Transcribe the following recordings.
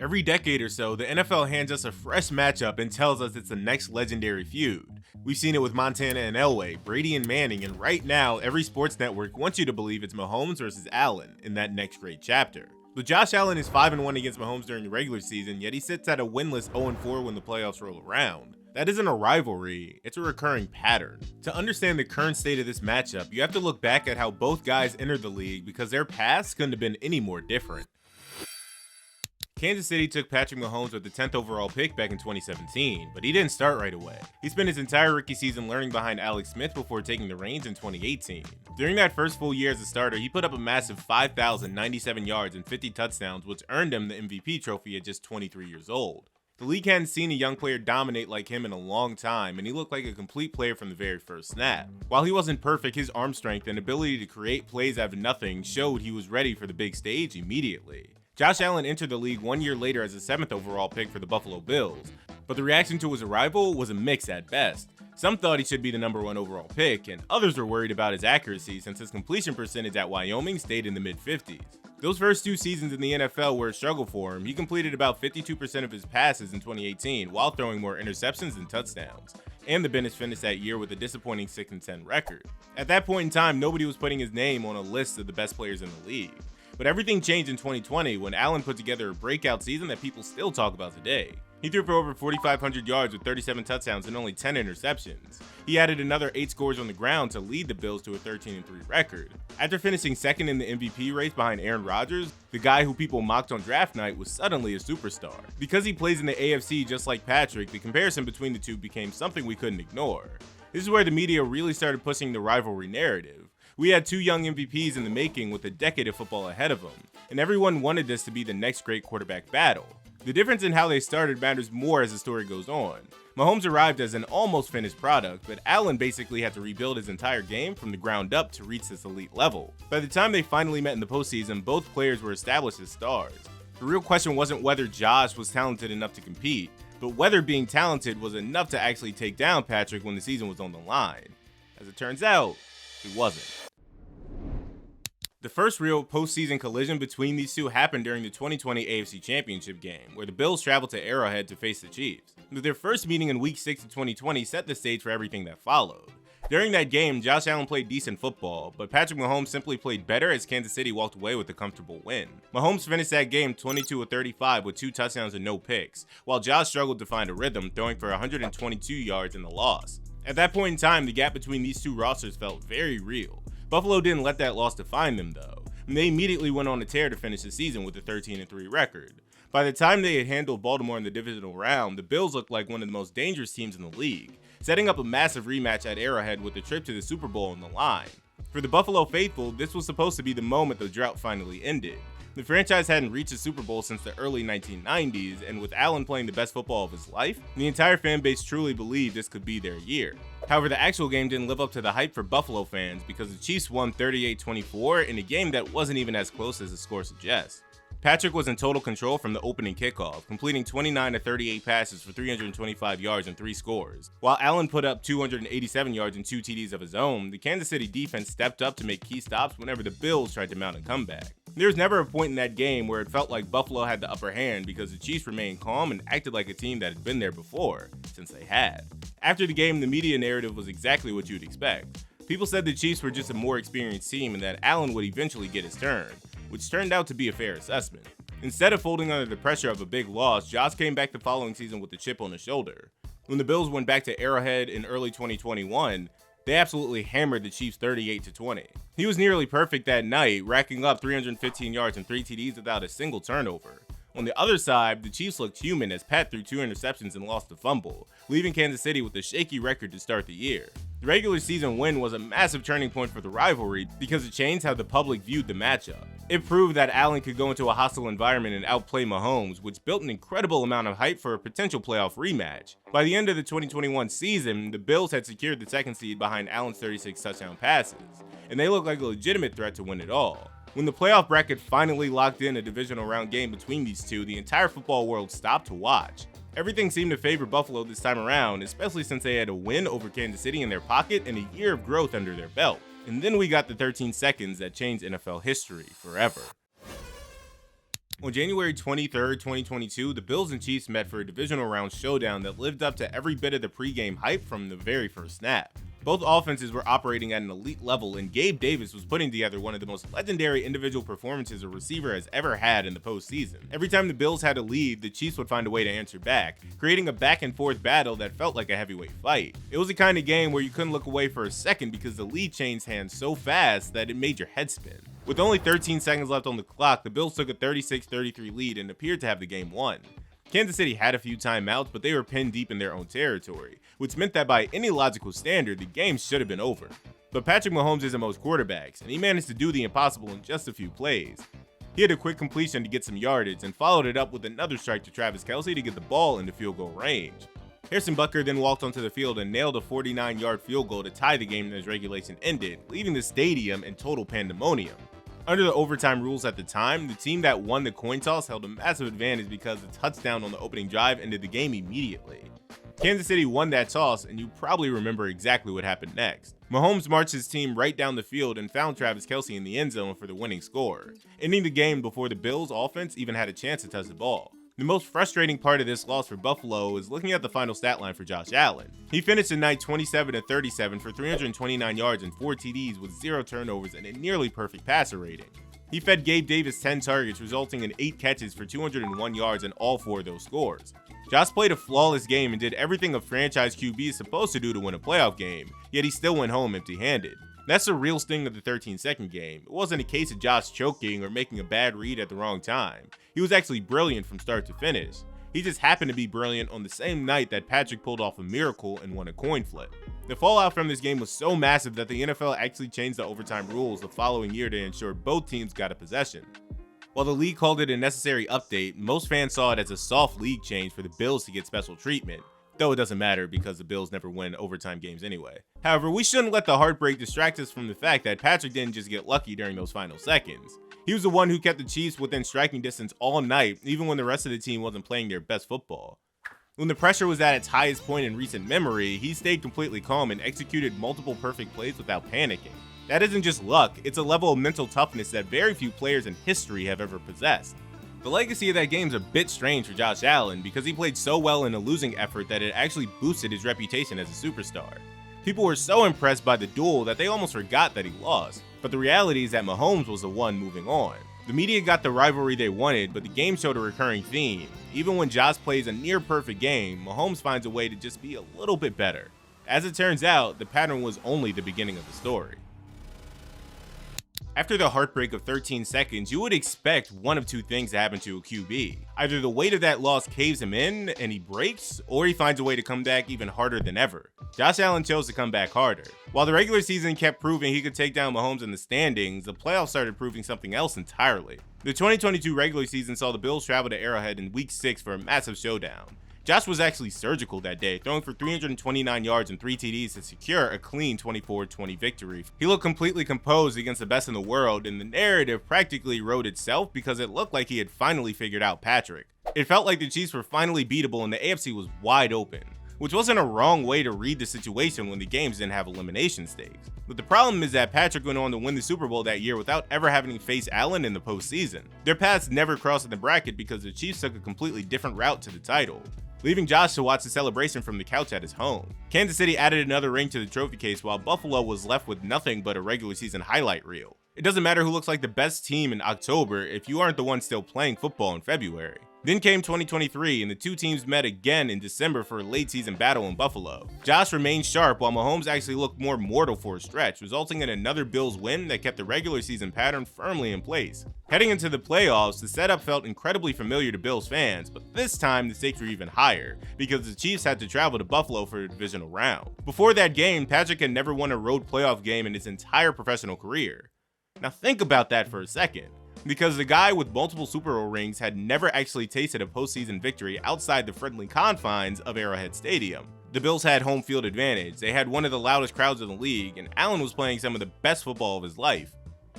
Every decade or so, the NFL hands us a fresh matchup and tells us it's the next legendary feud. We've seen it with Montana and Elway, Brady and Manning, and right now, every sports network wants you to believe it's Mahomes versus Allen in that next great chapter. But Josh Allen is 5-1 against Mahomes during the regular season, yet he sits at a winless 0-4 when the playoffs roll around. That isn't a rivalry, it's a recurring pattern. To understand the current state of this matchup, you have to look back at how both guys entered the league because their paths couldn't have been any more different. Kansas City took Patrick Mahomes with the 10th overall pick back in 2017, but he didn't start right away. He spent his entire rookie season learning behind Alex Smith before taking the reins in 2018. During that first full year as a starter, he put up a massive 5,097 yards and 50 touchdowns, which earned him the MVP trophy at just 23 years old. The league hadn't seen a young player dominate like him in a long time, and he looked like a complete player from the very first snap. While he wasn't perfect, his arm strength and ability to create plays out of nothing showed he was ready for the big stage immediately. Josh Allen entered the league 1 year later as the 7th overall pick for the Buffalo Bills, but the reaction to his arrival was a mix at best. Some thought he should be the number 1 overall pick, and others were worried about his accuracy since his completion percentage at Wyoming stayed in the mid-50s. Those first 2 seasons in the NFL were a struggle for him. He completed about 52% of his passes in 2018 while throwing more interceptions than touchdowns. And the Bengals finished that year with a disappointing 6-10 record. At that point in time, nobody was putting his name on a list of the best players in the league. But everything changed in 2020 when Allen put together a breakout season that people still talk about today. He threw for over 4,500 yards with 37 touchdowns and only 10 interceptions. He added another 8 scores on the ground to lead the Bills to a 13-3 record. After finishing second in the MVP race behind Aaron Rodgers, the guy who people mocked on draft night was suddenly a superstar. Because he plays in the AFC just like Patrick, the comparison between the two became something we couldn't ignore. This is where the media really started pushing the rivalry narrative. We had 2 young MVPs in the making with a decade of football ahead of them, and everyone wanted this to be the next great quarterback battle. The difference in how they started matters more as the story goes on. Mahomes arrived as an almost finished product, but Allen basically had to rebuild his entire game from the ground up to reach this elite level. By the time they finally met in the postseason, both players were established as stars. The real question wasn't whether Josh was talented enough to compete, but whether being talented was enough to actually take down Patrick when the season was on the line. As it turns out, it wasn't. The first real postseason collision between these two happened during the 2020 AFC Championship game, where the Bills traveled to Arrowhead to face the Chiefs. But their first meeting in Week 6 of 2020 set the stage for everything that followed. During that game, Josh Allen played decent football, but Patrick Mahomes simply played better as Kansas City walked away with a comfortable win. Mahomes finished that game 22 of 35 with 2 touchdowns and no picks, while Josh struggled to find a rhythm, throwing for 122 yards in the loss. At that point in time, the gap between these two rosters felt very real. Buffalo didn't let that loss define them though, and they immediately went on a tear to finish the season with a 13-3 record. By the time they had handled Baltimore in the divisional round, the Bills looked like one of the most dangerous teams in the league, setting up a massive rematch at Arrowhead with a trip to the Super Bowl on the line. For the Buffalo faithful, this was supposed to be the moment the drought finally ended. The franchise hadn't reached a Super Bowl since the early 1990s, and with Allen playing the best football of his life, the entire fan base truly believed this could be their year. However, the actual game didn't live up to the hype for Buffalo fans because the Chiefs won 38-24 in a game that wasn't even as close as the score suggests. Patrick was in total control from the opening kickoff, completing 29 of 38 passes for 325 yards and 3 scores. While Allen put up 287 yards and 2 TDs of his own, the Kansas City defense stepped up to make key stops whenever the Bills tried to mount a comeback. There was never a point in that game where it felt like Buffalo had the upper hand because the Chiefs remained calm and acted like a team that had been there before, since they had. After the game, the media narrative was exactly what you'd expect. People said the Chiefs were just a more experienced team and that Allen would eventually get his turn, which turned out to be a fair assessment. Instead of folding under the pressure of a big loss, Josh came back the following season with a chip on his shoulder. When the Bills went back to Arrowhead in early 2021, they absolutely hammered the Chiefs 38-20. He was nearly perfect that night, racking up 315 yards and 3 TDs without a single turnover. On the other side, the Chiefs looked human as Pat threw 2 interceptions and lost a fumble, leaving Kansas City with a shaky record to start the year. The regular season win was a massive turning point for the rivalry because it changed how the public viewed the matchup. It proved that Allen could go into a hostile environment and outplay Mahomes, which built an incredible amount of hype for a potential playoff rematch. By the end of the 2021 season, the Bills had secured the 2nd seed behind Allen's 36 touchdown passes, and they looked like a legitimate threat to win it all. When the playoff bracket finally locked in a divisional round game between these two, the entire football world stopped to watch. Everything seemed to favor Buffalo this time around, especially since they had a win over Kansas City in their pocket and a year of growth under their belt. And then we got the 13 seconds that changed NFL history forever. On January 23rd, 2022, the Bills and Chiefs met for a divisional round showdown that lived up to every bit of the pregame hype from the very first snap. Both offenses were operating at an elite level, and Gabe Davis was putting together one of the most legendary individual performances a receiver has ever had in the postseason. Every time the Bills had a lead, the Chiefs would find a way to answer back, creating a back and forth battle that felt like a heavyweight fight. It was the kind of game where you couldn't look away for a second because the lead changed hands so fast that it made your head spin. With only 13 seconds left on the clock, the Bills took a 36-33 lead and appeared to have the game won. Kansas City had a few timeouts, but they were pinned deep in their own territory, which meant that by any logical standard, the game should have been over. But Patrick Mahomes isn't most quarterbacks, and he managed to do the impossible in just a few plays. He had a quick completion to get some yardage and followed it up with another strike to Travis Kelce to get the ball into field goal range. Harrison Butker then walked onto the field and nailed a 49-yard field goal to tie the game as regulation ended, leaving the stadium in total pandemonium. Under the overtime rules at the time, the team that won the coin toss held a massive advantage because a touchdown on the opening drive ended the game immediately. Kansas City won that toss, and you probably remember exactly what happened next. Mahomes marched his team right down the field and found Travis Kelce in the end zone for the winning score, ending the game before the Bills' offense even had a chance to touch the ball. The most frustrating part of this loss for Buffalo is looking at the final stat line for Josh Allen. He finished the night 27-37 for 329 yards and 4 TDs with 0 turnovers and a nearly perfect passer rating. He fed Gabe Davis 10 targets, resulting in 8 catches for 201 yards in all 4 of those scores. Josh played a flawless game and did everything a franchise QB is supposed to do to win a playoff game, yet he still went home empty-handed. That's the real sting of the 13-second game. It wasn't a case of Josh choking or making a bad read at the wrong time. He was actually brilliant from start to finish. He just happened to be brilliant on the same night that Patrick pulled off a miracle and won a coin flip. The fallout from this game was so massive that the NFL actually changed the overtime rules the following year to ensure both teams got a possession. While the league called it a necessary update, most fans saw it as a soft league change for the Bills to get special treatment. Though it doesn't matter because the Bills never win overtime games anyway. However, we shouldn't let the heartbreak distract us from the fact that Patrick didn't just get lucky during those final seconds. He was the one who kept the Chiefs within striking distance all night, even when the rest of the team wasn't playing their best football. When the pressure was at its highest point in recent memory, he stayed completely calm and executed multiple perfect plays without panicking. That isn't just luck, it's a level of mental toughness that very few players in history have ever possessed. The legacy of that game's a bit strange for Josh Allen because he played so well in a losing effort that it actually boosted his reputation as a superstar. People were so impressed by the duel that they almost forgot that he lost, but the reality is that Mahomes was the one moving on. The media got the rivalry they wanted, but the game showed a recurring theme. Even when Josh plays a near-perfect game, Mahomes finds a way to just be a little bit better. As it turns out, the pattern was only the beginning of the story. After the heartbreak of 13 seconds, you would expect one of two things to happen to a QB. Either the weight of that loss caves him in and he breaks, or he finds a way to come back even harder than ever. Josh Allen chose to come back harder. While the regular season kept proving he could take down Mahomes in the standings, the playoffs started proving something else entirely. The 2022 regular season saw the Bills travel to Arrowhead in Week 6 for a massive showdown. Josh was actually surgical that day, throwing for 329 yards and 3 TDs to secure a clean 24-20 victory. He looked completely composed against the best in the world, and the narrative practically wrote itself because it looked like he had finally figured out Patrick. It felt like the Chiefs were finally beatable and the AFC was wide open, which wasn't a wrong way to read the situation when the games didn't have elimination stakes. But the problem is that Patrick went on to win the Super Bowl that year without ever having to face Allen in the postseason. Their paths never crossed in the bracket because the Chiefs took a completely different route to the title, leaving Josh to watch the celebration from the couch at his home. Kansas City added another ring to the trophy case while Buffalo was left with nothing but a regular season highlight reel. It doesn't matter who looks like the best team in October if you aren't the one still playing football in February. Then came 2023 and the two teams met again in December for a late season battle in Buffalo. Josh remained sharp while Mahomes actually looked more mortal for a stretch, resulting in another Bills win that kept the regular season pattern firmly in place. Heading into the playoffs, the setup felt incredibly familiar to Bills fans, but this time the stakes were even higher because the Chiefs had to travel to Buffalo for a divisional round. Before that game, Patrick had never won a road playoff game in his entire professional career. Now think about that for a second, because the guy with multiple Super Bowl rings had never actually tasted a postseason victory outside the friendly confines of Arrowhead Stadium. The Bills had home field advantage, they had one of the loudest crowds in the league, and Allen was playing some of the best football of his life.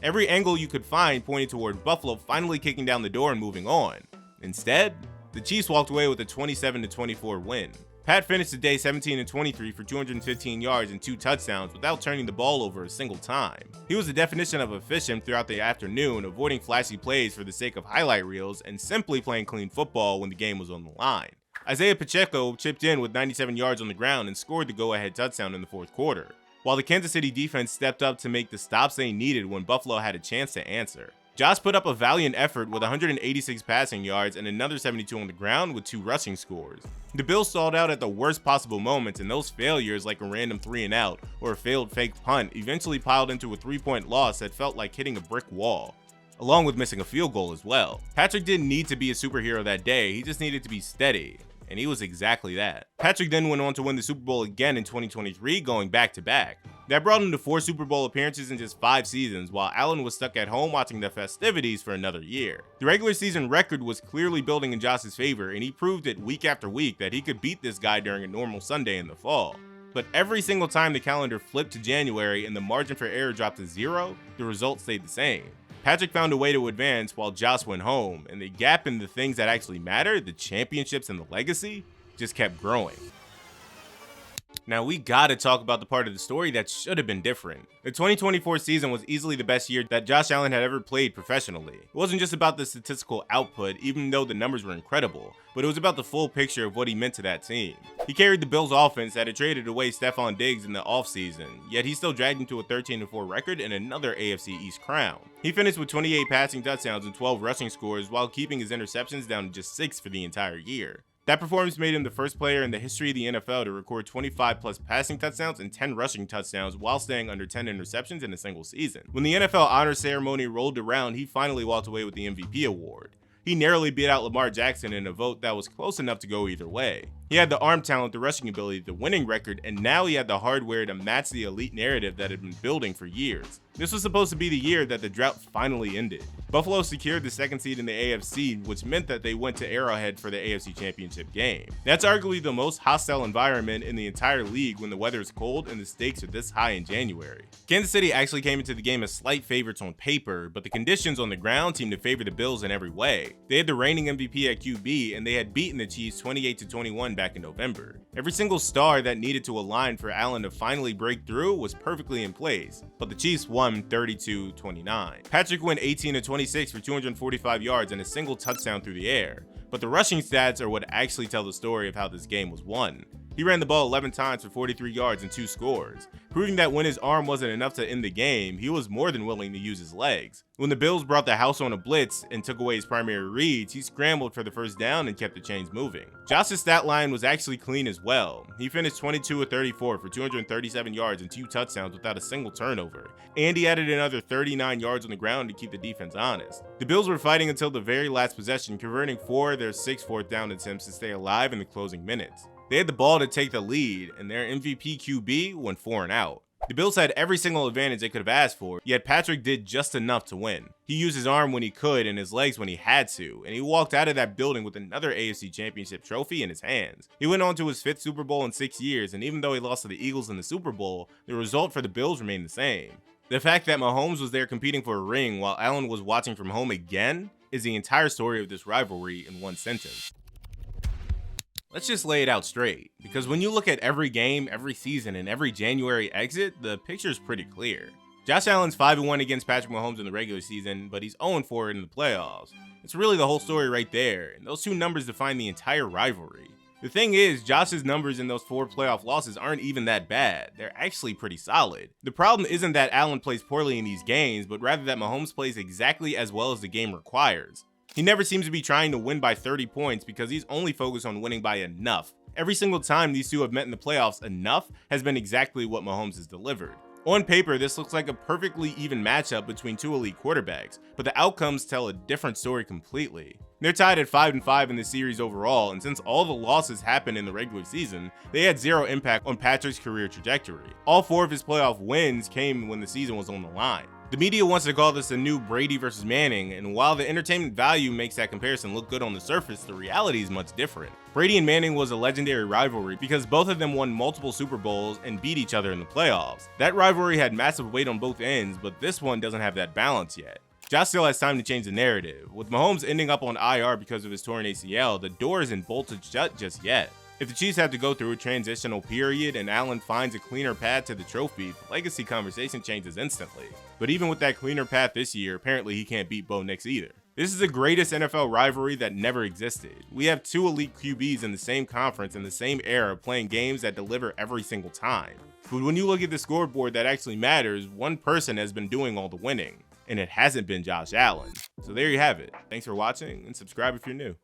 Every angle you could find pointed toward Buffalo finally kicking down the door and moving on. Instead, the Chiefs walked away with a 27-24 win. Pat finished the day 17-23 for 215 yards and 2 touchdowns without turning the ball over a single time. He was the definition of efficient throughout the afternoon, avoiding flashy plays for the sake of highlight reels and simply playing clean football when the game was on the line. Isaiah Pacheco chipped in with 97 yards on the ground and scored the go-ahead touchdown in the fourth quarter, while the Kansas City defense stepped up to make the stops they needed when Buffalo had a chance to answer. Josh put up a valiant effort with 186 passing yards and another 72 on the ground with 2 rushing scores. The Bills stalled out at the worst possible moments, and those failures, like a random 3-and-out or a failed fake punt, eventually piled into a 3-point loss that felt like hitting a brick wall, along with missing a field goal as well. Patrick didn't need to be a superhero that day, he just needed to be steady. And he was exactly that. Patrick then went on to win the Super Bowl again in 2023, going back-to-back. That brought him to 4 Super Bowl appearances in just 5 seasons, while Allen was stuck at home watching the festivities for another year. The regular season record was clearly building in Josh's favor, and he proved it week after week that he could beat this guy during a normal Sunday in the fall. But every single time the calendar flipped to January and the margin for error dropped to 0, the result stayed the same. Patrick found a way to advance while Josh went home, and the gap in the things that actually matter, the championships and the legacy, just kept growing. Now we gotta talk about the part of the story that should have been different. The 2024 season was easily the best year that Josh Allen had ever played professionally. It wasn't just about the statistical output, even though the numbers were incredible, but it was about the full picture of what he meant to that team. He carried the Bills offense that had traded away Stephon Diggs in the offseason, yet he still dragged him to a 13-4 record and another AFC East crown. He finished with 28 passing touchdowns and 12 rushing scores while keeping his interceptions down to just 6 for the entire year. That performance made him the first player in the history of the NFL to record 25 plus passing touchdowns and 10 rushing touchdowns while staying under 10 interceptions in a single season. When the NFL honor ceremony rolled around, he finally walked away with the MVP award. He narrowly beat out Lamar Jackson in a vote that was close enough to go either way. He had the arm talent, the rushing ability, the winning record, and now he had the hardware to match the elite narrative that had been building for years. This was supposed to be the year that the drought finally ended. Buffalo secured the 2nd seed in the AFC, which meant that they went to Arrowhead for the AFC Championship game. That's arguably the most hostile environment in the entire league when the weather is cold and the stakes are this high in January. Kansas City actually came into the game as slight favorites on paper, but the conditions on the ground seemed to favor the Bills in every way. They had the reigning MVP at QB, and they had beaten the Chiefs 28-21 back in November. Every single star that needed to align for Allen to finally break through was perfectly in place, but the Chiefs won 32-29. Patrick went 18-26 for 245 yards and a single touchdown through the air, but the rushing stats are what actually tell the story of how this game was won. He ran the ball 11 times for 43 yards and 2 scores, proving that when his arm wasn't enough to end the game, he was more than willing to use his legs. When the Bills brought the house on a blitz and took away his primary reads, he scrambled for the first down and kept the chains moving. Josh's stat line was actually clean as well. He finished 22-34 for 237 yards and 2 touchdowns without a single turnover, and he added another 39 yards on the ground to keep the defense honest. The Bills were fighting until the very last possession, converting 4 of their 6 fourth down attempts to stay alive in the closing minutes. They had the ball to take the lead, and their MVP QB went 4 and out. The Bills had every single advantage they could have asked for, yet Patrick did just enough to win. He used his arm when he could and his legs when he had to, and he walked out of that building with another AFC Championship trophy in his hands. He went on to his 5th Super Bowl in 6 years, and even though he lost to the Eagles in the Super Bowl, the result for the Bills remained the same. The fact that Mahomes was there competing for a ring while Allen was watching from home again is the entire story of this rivalry in one sentence. Let's just lay it out straight, because when you look at every game, every season, and every January exit, the picture's pretty clear. Josh Allen's 5-1 against Patrick Mahomes in the regular season, but he's 0-4 in the playoffs. It's really the whole story right there, and those 2 numbers define the entire rivalry. The thing is, Josh's numbers in those 4 playoff losses aren't even that bad. They're actually pretty solid. The problem isn't that Allen plays poorly in these games, but rather that Mahomes plays exactly as well as the game requires. He never seems to be trying to win by 30 points because he's only focused on winning by enough. Every single time these 2 have met in the playoffs, enough has been exactly what Mahomes has delivered. On paper, this looks like a perfectly even matchup between 2 elite quarterbacks, but the outcomes tell a different story completely. They're tied at 5-5 in the series overall, and since all the losses happened in the regular season, they had 0 impact on Patrick's career trajectory. All 4 of his playoff wins came when the season was on the line. The media wants to call this a new Brady versus Manning, and while the entertainment value makes that comparison look good on the surface, the reality is much different. Brady and Manning was a legendary rivalry because both of them won multiple Super Bowls and beat each other in the playoffs. That rivalry had massive weight on both ends, but this one doesn't have that balance yet. Josh still has time to change the narrative. With Mahomes ending up on IR because of his torn ACL, the door isn't bolted shut just yet. If the Chiefs have to go through a transitional period and Allen finds a cleaner path to the trophy, the legacy conversation changes instantly. But even with that cleaner path this year, apparently he can't beat Bo Nix either. This is the greatest NFL rivalry that never existed. We have two elite QBs in the same conference in the same era playing games that deliver every single time. But when you look at the scoreboard that actually matters, one person has been doing all the winning, and it hasn't been Josh Allen. So there you have it. Thanks for watching, and subscribe if you're new.